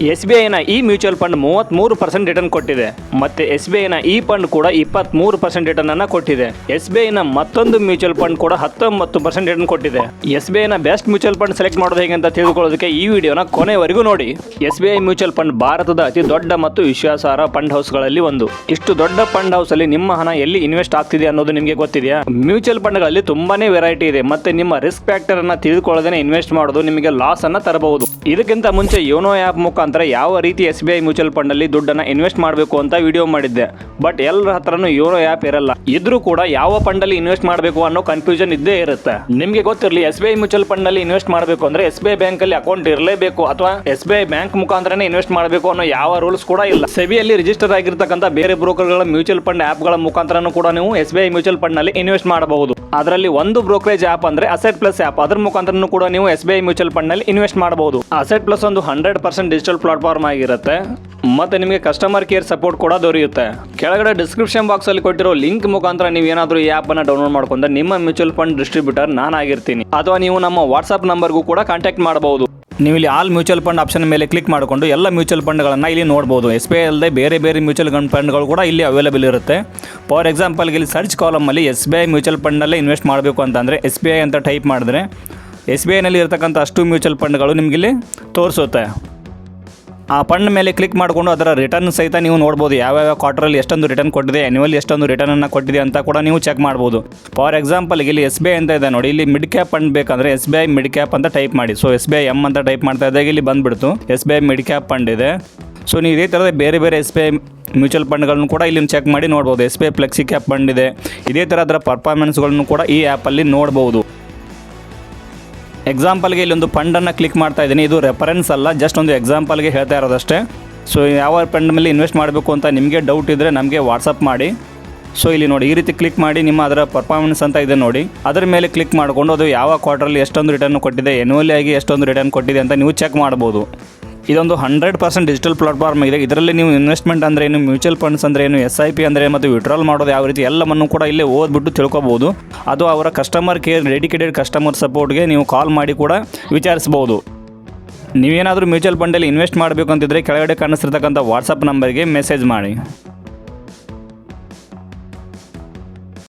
SBIನ ಈ mutual fund 33% return ಕೊಟ್ಟಿದೆ. ಮತ್ತೆ SBIನ ಈ ಫಂಡ್ ಕೂಡ 23% ರಿಟರ್ನ್ ಅನ್ನ ಕೊಟ್ಟಿದೆ. SBIನ ಮತ್ತೊಂದು ಮ್ಯೂಚುವಲ್ ಫಂಡ್ ಕೂಡ 19% ರಿಟರ್ನ್ ಕೊಟ್ಟಿದೆ. SBIನ ಬೆಸ್ಟ್ ಮ್ಯೂಚುವಲ್ ಫಂಡ್ ಸೆಲೆಕ್ಟ್ ಮಾಡೋದು ಹೇಗೆ ಅಂತ ತಿಳಿದುಕೊಳ್ಳೋದಕ್ಕೆ ಈ ವಿಡಿಯೋನ ಕೊನೆವರೆಗೂ ನೋಡಿ. SBI ಮ್ಯೂಚುವಲ್ ಫಂಡ್ ಭಾರತದ ಅತಿ ದೊಡ್ಡ ಮತ್ತು ವಿಶ್ವಾಸಾರ್ಹ ಫಂಡ್ ಹೌಸ್ಗಳಲ್ಲಿ ಒಂದು. ಇಷ್ಟು ದೊಡ್ಡ ಫಂಡ್ ಹೌಸ್ ಅಲ್ಲಿ ನಿಮ್ಮ ಹಣ ಎಲ್ಲಿ ಇನ್ವೆಸ್ಟ್ ಆಗ್ತಿದೆ ಅನ್ನೋದು ನಿಮಗೆ ಗೊತ್ತಿದೆಯಾ? ಮ್ಯೂಚುವಲ್ ಫಂಡ್ಗಳಲ್ಲಿ ತುಂಬಾನೇ ವೆರೈಟಿ ಇದೆ. ಮತ್ತೆ ನಿಮ್ಮ ರಿಸ್ಕ್ ಫ್ಯಾಕ್ಟರ್ ಅನ್ನ ತಿಳಿದುಕೊಳ್ಳದೇನೆ ಇನ್ವೆಸ್ಟ್ ಮಾಡೋದು ನಿಮಗೆ ಲಾಸ್ ಅನ್ನ ತರಬಹುದು. ಇದಕ್ಕಿಂತ ಮುಂಚೆ ಯೋನೋ ಆ್ಯಪ್ ಮುಖಾಂತರ ಯಾವ ರೀತಿ SBI ಮ್ಯೂಚುವಲ್ ಫಂಡ್ ಅಲ್ಲಿ ದುಡ್ಡನ್ನ ಇನ್ವೆಸ್ಟ್ ಮಾಡಬೇಕು ಅಂತ ವಿಡಿಯೋ ಮಾಡಿದ್ದೆ. ಬಟ್ ಎಲ್ಲರ ಹತ್ರನೂ ಯೋನೋ ಆ್ಯಪ್ ಇರಲ್ಲ. ಇದ್ರೂ ಕೂಡ ಯಾವ ಫಂಡ್ ಅಲ್ಲಿ ಇನ್ವೆಸ್ಟ್ ಮಾಡಬೇಕು ಅನ್ನೋ ಕನ್ಫ್ಯೂಷನ್ ಇದ್ದೇ ಇರುತ್ತೆ. ನಿಮಗೆ ಗೊತ್ತಿರಲಿ, SBI ಮ್ಯೂಚುವಲ್ ಫಂಡ್ ಅಲ್ಲಿ ಇನ್ವೆಸ್ಟ್ ಮಾಡಬೇಕು ಅಂದ್ರೆ SBI ಬ್ಯಾಂಕ್ ಅಲ್ಲಿ ಅಕೌಂಟ್ ಇರಲೇಬೇಕು ಅಥವಾ SBI ಬ್ಯಾಂಕ್ ಮುಖಾಂತರನೇ ಇನ್ವೆಸ್ಟ್ ಮಾಡಬೇಕು ಅನ್ನೋ ಯಾವ ರೂಲ್ಸ್ ಕೂಡ ಇಲ್ಲ. ಸೆಬಿಯಲ್ಲಿ ರಿಜಿಸ್ಟರ್ ಆಗಿರ್ತಕ್ಕಂಥ ಬೇರೆ ಬ್ರೋಕರ್ಗಳ ಮ್ಯೂಚುವಲ್ ಫಂಡ್ ಆ್ಯಪ್ಗಳ ಮುಖಾಂತರನೂ ಕೂಡ ನೀವು SBI ಮ್ಯೂಚುವಲ್ ಫಂಡ್ ನಲ್ಲಿ ಇನ್ವೆಸ್ಟ್ ಮಾಡಬಹುದು. ಅದರಲ್ಲಿ ಒಂದು ಬ್ರೋಕರೇಜ್ ಆ್ಯಪ್ ಅಂದ್ರೆ ಅಸೆಟ್ ಪ್ಲಸ್ ಆ್ಯಪ್. ಅದರ ಮುಖಾಂತರನೂ ಕೂಡ ನೀವು SBI ಮ್ಯೂಚುವಲ್ ಫಂಡ್ ನಲ್ಲಿ ಇನ್ವೆಸ್ಟ್ ಮಾಡಬಹುದು. ಅಸೆಟ್ ಪ್ಲಸ್ ಒಂದು 100% ಡಿಜಿಟಲ್ ಪ್ಲಾಟ್ಫಾರ್ಮ್ ಆಗಿರುತ್ತೆ. ಮತ್ತೆ ನಿಮಗೆ ಕಸ್ಟಮರ್ ಕೇರ್ ಸಪೋರ್ಟ್ ಕೂಡ ದೊರೆಯುತ್ತೆ. ಕೆಳಗಡೆ ಡಿಸ್ಕ್ರಿಪ್ಷನ್ ಬಾಕ್ಸ್ ಅಲ್ಲಿ ಕೊಟ್ಟಿರೋ ಲಿಂಕ್ ಮುಖಾಂತರ ನೀವು ಏನಾದರೂ ಈ ಆ್ಯಪ್ ಅನ್ನ ಡೌನ್ಲೋಡ್ ಮಾಡ್ಕೊಂಡ್ರೆ ನಿಮ್ಮ ಮ್ಯೂಚುವಲ್ ಫಂಡ್ ಡಿಸ್ಟ್ರಿಬ್ಯೂಟರ್ ನಾನಾಗಿರ್ತೀನಿ. ಅಥವಾ ನೀವು ನಮ್ಮ ವಾಟ್ಸ್ಆಪ್ ನಂಬರ್ಗೂ ಕೂಡ ಕಾಂಟ್ಯಾಕ್ಟ್ ಮಾಡಬಹುದು. ನೀವು ಇಲ್ಲಿ ಆಲ್ ಮ್ಯೂಚುವಲ್ ಫಂಡ್ ಆಪ್ಷನ್ ಮೇಲೆ ಕ್ಲಿಕ್ ಮಾಡಿಕೊಂಡು ಎಲ್ಲ ಮ್ಯೂಚುವಲ್ ಫಂಡ್ಗಳನ್ನು ಇಲ್ಲಿ ನೋಡಬಹುದು. SBI ಅಲ್ಲದೆ ಬೇರೆ ಬೇರೆ ಮ್ಯೂಚುವಲ್ ಫಂಡ್ಗಳು ಕೂಡ ಇಲ್ಲಿ ಅವೈಲೇಬಲ್ ಇರುತ್ತೆ. ಫಾರ್ ಎಕ್ಸಾಂಪಲ್ ಇಲ್ಲಿ ಸರ್ಚ್ ಕಾಲಮಲ್ಲಿ SBI ಮ್ಯೂಚುವಲ್ ಫಂಡಲ್ಲೇ ಇನ್ವೆಸ್ಟ್ ಮಾಡಬೇಕು ಅಂತಂದರೆ SBI ಅಂತ ಟೈಪ್ ಮಾಡಿದ್ರೆ SBIನಲ್ಲಿ ಇರತಕ್ಕಂಥ ಅಷ್ಟು ಮ್ಯೂಚುವಲ್ ಫಂಡ್ಗಳು ನಿಮಗಿಲ್ಲಿ ತೋರಿಸುತ್ತೆ. ಆ ಫಂಡ್ ಮೇಲೆ ಕ್ಲಿಕ್ ಮಾಡಿಕೊಂಡು ಅದರ ರಿಟರ್ನ್ ಸಹಿತ ನೀವು ನೋಡ್ಬೋದು. ಯಾವ್ಯಾವ ಕ್ವಾರ್ಟರಲ್ಲಿ ಎಷ್ಟೊಂದು ರಿಟರ್ನ್ ಕೊಟ್ಟಿದೆ, ಆ್ಯನ್ಯುವಲ್ ಎಷ್ಟೊಂದು ರಿಟರ್ನನ್ನು ಕೊಟ್ಟಿದೆ ಅಂತ ಕೂಡ ನೀವು ಚೆಕ್ ಮಾಡ್ಬೋದು. ಫಾರ್ ಎಕ್ಸಾಂಪಲ್ ಇಲ್ಲಿ SBI ಅಂತ ಇದೆ ನೋಡಿ. ಇಲ್ಲಿ ಮಿಡ್ ಕ್ಯಾಪ್ ಫಂಡ್ ಬೇಕಂದರೆ SBI ಮಿಡ್ ಕ್ಯಾಪ್ ಅಂತ ಟೈಪ್ ಮಾಡಿ. ಸೊ SBI M ಅಂತ ಟೈಪ್ ಮಾಡ್ತಾ ಇದ್ದಾಗ ಇಲ್ಲಿ ಬಂದುಬಿಡ್ತು SBI ಮಿಡ್ ಕ್ಯಾಪ್ ಫಂಡ್ ಇದೆ. ಸೊ ನೀವು ಇದೇ ಥರದ ಬೇರೆ ಬೇರೆ SBI ಮ್ಯೂಚುವಲ್ ಫಂಡ್ಗಳನ್ನು ಕೂಡ ಇಲ್ಲಿ ಚೆಕ್ ಮಾಡಿ ನೋಡ್ಬೋದು. SBI ಫ್ಲೆಕ್ಸಿ ಕ್ಯಾಪ್ ಫಂಡ್ ಇದೆ. ಇದೇ ಥರ ಅದರ ಪರ್ಫಾರ್ಮೆನ್ಸ್ಗಳನ್ನು ಕೂಡ ಈ ಆ್ಯಪಲ್ಲಿ ನೋಡ್ಬೋದು. ಎಕ್ಸಾಂಪಲ್ಗೆ ಇಲ್ಲೊಂದು ಫಂಡನ್ನು ಕ್ಲಿಕ್ ಮಾಡ್ತಾ ಇದ್ದೀನಿ. ಇದು ರೆಫರೆನ್ಸ್ ಅಲ್ಲ, ಜಸ್ಟ್ ಒಂದು ಎಕ್ಸಾಂಪಲ್ಗೆ ಹೇಳ್ತಾ ಇರೋದಷ್ಟೇ. ಸೊ ಯಾವ ಫಂಡ್ ಮೇಲೆ ಇನ್ವೆಸ್ಟ್ ಮಾಡಬೇಕು ಅಂತ ನಿಮಗೆ ಡೌಟ್ ಇದ್ದರೆ ನಮಗೆ ವಾಟ್ಸಪ್ ಮಾಡಿ. ಸೊ ಇಲ್ಲಿ ನೋಡಿ, ಈ ರೀತಿ ಕ್ಲಿಕ್ ಮಾಡಿ ನಿಮ್ಮ ಅದರ ಪರ್ಫಾರ್ಮೆನ್ಸ್ ಅಂತ ಇದೆ ನೋಡಿ, ಅದರ ಮೇಲೆ ಕ್ಲಿಕ್ ಮಾಡಿಕೊಂಡು ಅದು ಯಾವ ಕ್ವಾರ್ಟರಲ್ಲಿ ಎಷ್ಟೊಂದು ರಿಟರ್ನ್ ಕೊಟ್ಟಿದೆ, ಆ್ಯನ್ಯುವಲಿ ಆಗಿ ಎಷ್ಟೊಂದು ರಿಟರ್ನ್ ಕೊಟ್ಟಿದೆ ಅಂತ ನೀವು ಚೆಕ್ ಮಾಡ್ಬೋದು. ಇದೊಂದು 100% ಡಿಜಿಟಲ್ ಪ್ಲಾಟ್ಫಾರ್ಮ್ ಇದೆ. ಇದರಲ್ಲಿ ನೀವು ಇನ್ವೆಸ್ಟ್ಮೆಂಟ್ ಅಂದರೆ ಏನು, ಮ್ಯೂಚುವಲ್ ಫಂಡ್ಸ್ ಅಂದರೆ ಏನು, SIP ಅಂದರೆ ಮತ್ತು ವಿಡ್ರಾಲ್ ಮಾಡೋದು ಯಾವ ರೀತಿ ಎಲ್ಲವನ್ನು ಕೂಡ ಇಲ್ಲೇ ಓದ್ಬಿಟ್ಟು ತಿಳ್ಕೊಬೋದು. ಅದು ಅವರ ಕಸ್ಟಮರ್ ಕೇರ್ ಡೆಡಿಕೇಟೆಡ್ ಕಸ್ಟಮರ್ ಸಪೋರ್ಟ್ಗೆ ನೀವು ಕಾಲ್ ಮಾಡಿ ಕೂಡ ವಿಚಾರಿಸ್ಬೋದು. ನೀವೇನಾದರೂ ಮ್ಯೂಚುವಲ್ ಫಂಡಲ್ಲಿ ಇನ್ವೆಸ್ಟ್ ಮಾಡಬೇಕು ಅಂತಿದ್ರೆ ಕೆಳಗಡೆ ಕಾಣಿಸ್ತಿರ್ತಕ್ಕಂಥ ವಾಟ್ಸಪ್ ನಂಬರ್ಗೆ ಮೆಸೇಜ್ ಮಾಡಿ.